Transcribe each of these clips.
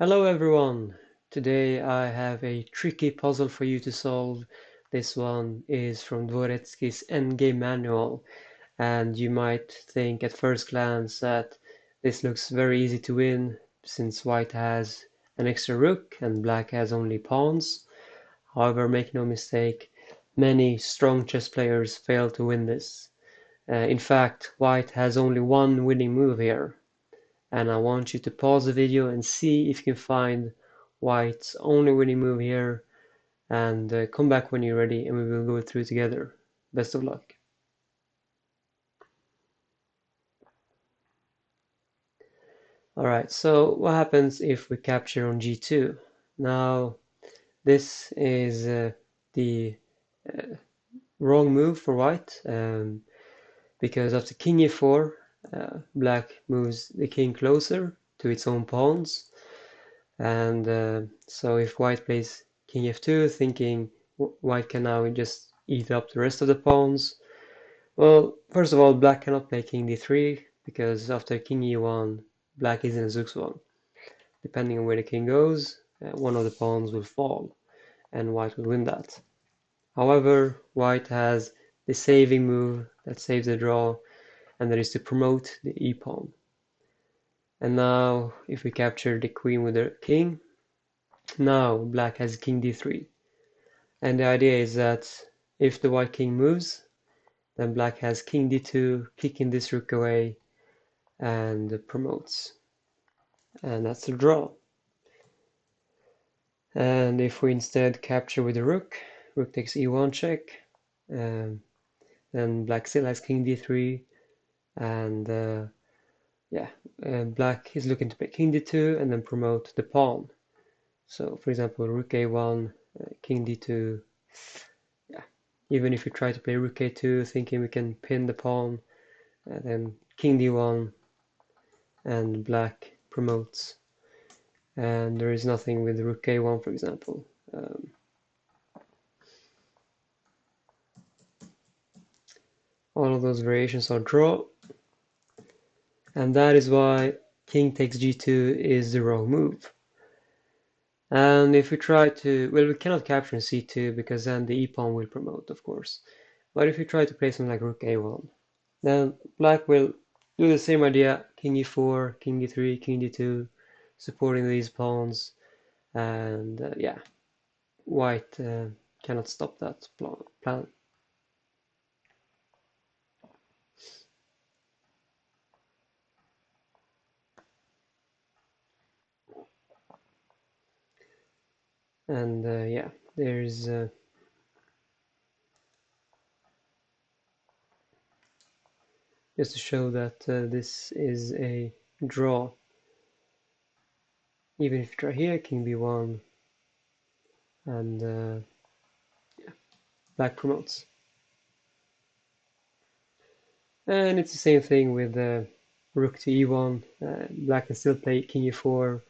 Hello everyone! Today I have a tricky puzzle for you to solve. This one is from Dvoretsky's Endgame Manual, and you might think at first glance that this looks very easy to win since white has an extra rook and black has only pawns. However, make no mistake, many strong chess players fail to win this. In fact, white has only one winning move here, and I want you to pause the video and see if you can find white's only winning move here, and come back when you're ready and we will go through together. Best of luck. Alright, so what happens if we capture on g2? Now, this is the uh, wrong move for white, because after king e4, black moves the king closer to its own pawns. And so if white plays king f2, thinking white can now just eat up the rest of the pawns, well, first of all, black cannot play king d3, because after king e1, black is in a zugzwang. Depending on where the king goes, one of the pawns will fall, and white will win that. However, white has the saving move that saves the draw, and that is to promote the e-pawn. And now, if we capture the queen with the king, now black has king d3. And the idea is that if the white king moves, then black has king d2, kicking this rook away, and promotes. And that's the draw. And if we instead capture with the rook takes e1 check, then black still has king d3, and black is looking to play king d2 and then promote the pawn. So, for example, rook a1, king d2. Yeah, even if we try to play rook a2, thinking we can pin the pawn, then king d1, and black promotes. And there is nothing with rook a1, for example. All of those variations are draw, and that is why king takes g2 is the wrong move. And if we try to, well, we cannot capture in c2 because then the e-pawn will promote, of course. But if we try to play something like rook a1, then black will do the same idea, king e4, king d3, king d2, supporting these pawns, and white cannot stop that plan. And there's just to show that this is a draw. Even if you try here, king b1, and black promotes. And it's the same thing with rook to e1. Black can still play king e4,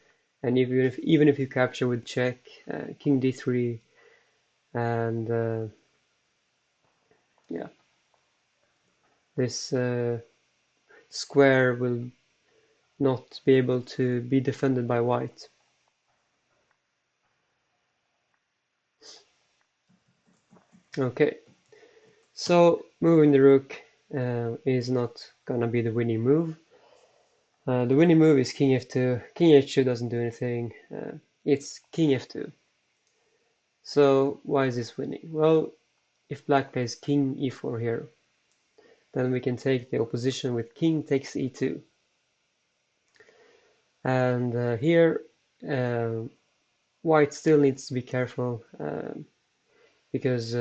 and even if you capture with check, king d3, and this square will not be able to be defended by white. Okay, so moving the rook is not gonna be the winning move. The winning move is king f2. King h2 doesn't do anything. It's king f2. So why is this winning? Well, if black plays king e4 here, then we can take the opposition with king takes e2. And here, white still needs to be careful because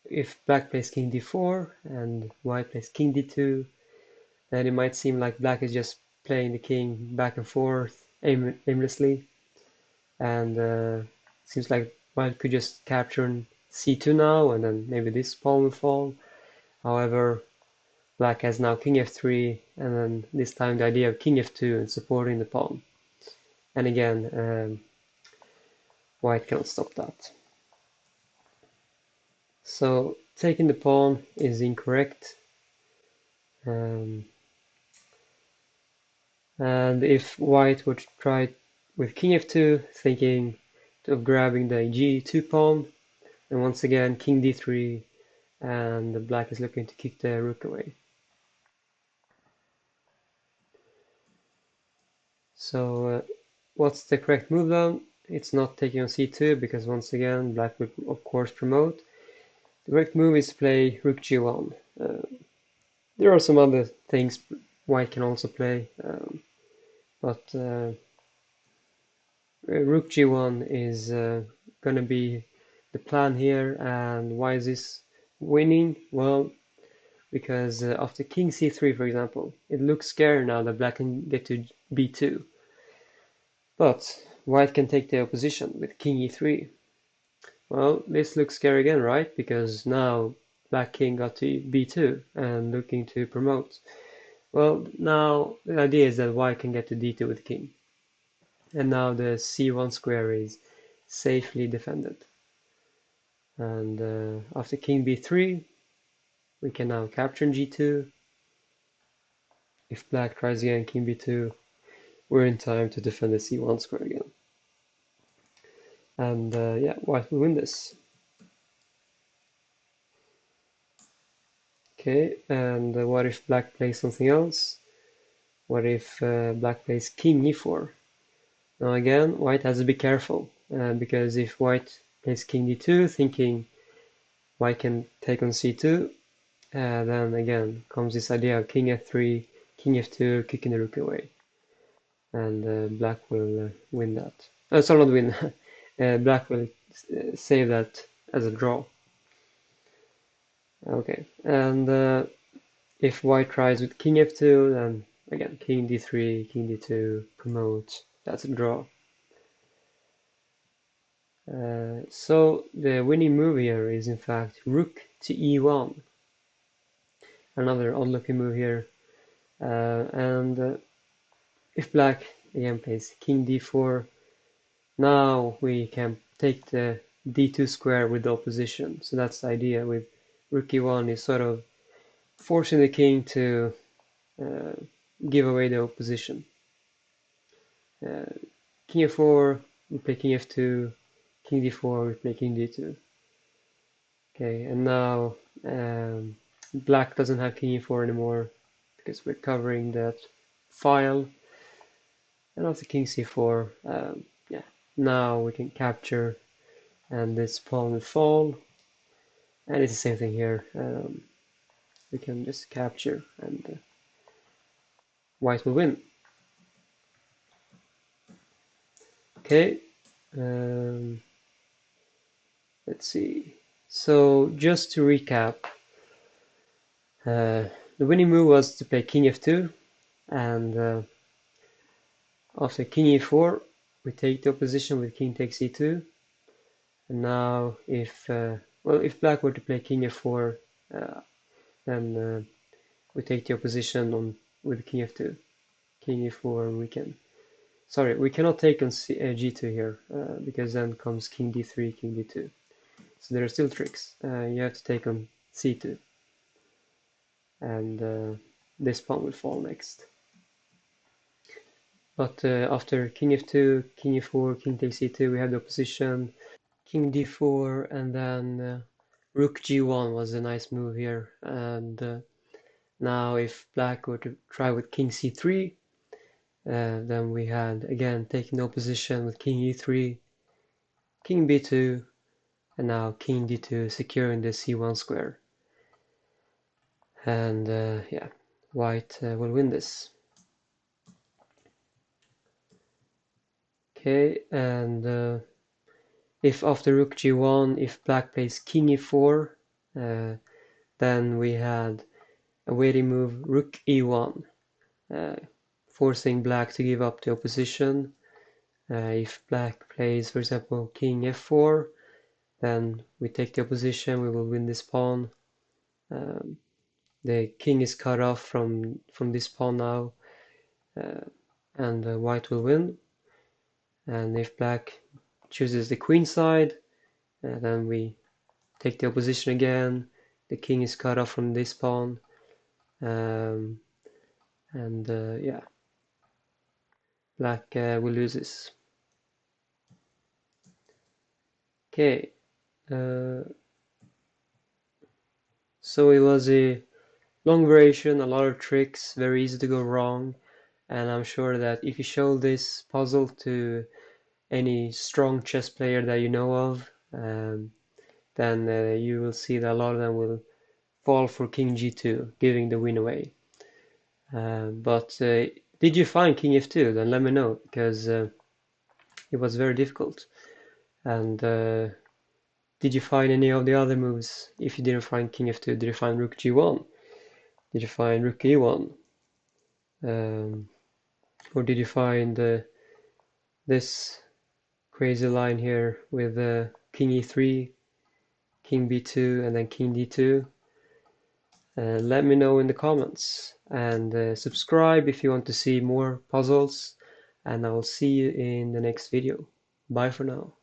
if black plays king d4 and white plays king d2, then it might seem like black is just playing the king back and forth aimlessly, and seems like white could just capture c2 now, and then maybe this pawn will fall. However, black has now king f3, and then this time the idea of king f2 and supporting the pawn. And again, white cannot stop that. So taking the pawn is incorrect. And if white would try with king f2, thinking of grabbing the g2 pawn, and once again king d3, and the black is looking to kick the rook away. So what's the correct move then? It's not taking on c2 because once again black would of course promote. The correct move is to play rook g1. There are some other things white can also play, but rook g1 is going to be the plan here. And why is this winning? Well, because after king c3, for example, it looks scary now that black can get to b2. But white can take the opposition with king e3. Well, this looks scary again, right? Because now black king got to b2 and looking to promote. Well, now the idea is that white can get to d2 with king. And now the c1 square is safely defended. And after king b3, we can now capture g2. If black tries again king b2, we're in time to defend the c1 square again. And yeah, white will win this. Okay, and what if black plays something else? What if black plays king e4? Now again, white has to be careful, because if white plays king d2, thinking white can take on c2, then again comes this idea of king f3, king f2, kicking the rook away. And black will win that. Sorry, not win. Black will save that as a draw. Okay, and if white tries with king f2, then again king d3, king d2, promote. That's a draw. So the winning move here is in fact rook to e1. Another odd-looking move here. And if black again plays king d4, now we can take the d2 square with the opposition. So that's the idea with rook e1, is sort of forcing the king to give away the opposition. King f4, we play king f2, king d4, we play king d2. Okay, and now black doesn't have king e4 anymore because we're covering that file. And after king c4, yeah, now we can capture, and this pawn will fall. And it's the same thing here. We can just capture, and white will win. Okay, let's see. So just to recap, the winning move was to play king f2, and after king e4, we take the opposition with king takes e2. And now, if well, if black were to play king f4, then we take the opposition on with king f2, king e4. We cannot take on g2 here because then comes king d3, king d2. So there are still tricks. You have to take on c2, and this pawn will fall next. But after king f2, king e4, king takes e2, we have the opposition, king d4, and then rook g1 was a nice move here. And now if black were to try with king c3, then we had again taken the opposition with king e3, king b2, and now king d2 securing the c1 square. And yeah, white will win this. Okay, and if after rook g1, if black plays king e4, then we had a waiting move rook e1, forcing black to give up the opposition. If black plays, for example, king f4, then we take the opposition, we will win this pawn. The king is cut off from this pawn now, and white will win. And if black chooses the queen side, then we take the opposition again. The king is cut off from this pawn, and yeah, black will lose this. Okay, so it was a long variation, a lot of tricks, very easy to go wrong, and I'm sure that if you show this puzzle to any strong chess player that you know of, then you will see that a lot of them will fall for King G2, giving the win away. But did you find King F2? Then let me know, because it was very difficult. And did you find any of the other moves? If you didn't find King F2, did you find Rook G1? Did you find Rook E1? Or did you find this crazy line here with King E3, King B2, and then King D2? Let me know in the comments, and subscribe if you want to see more puzzles, and I will see you in the next video. Bye for now.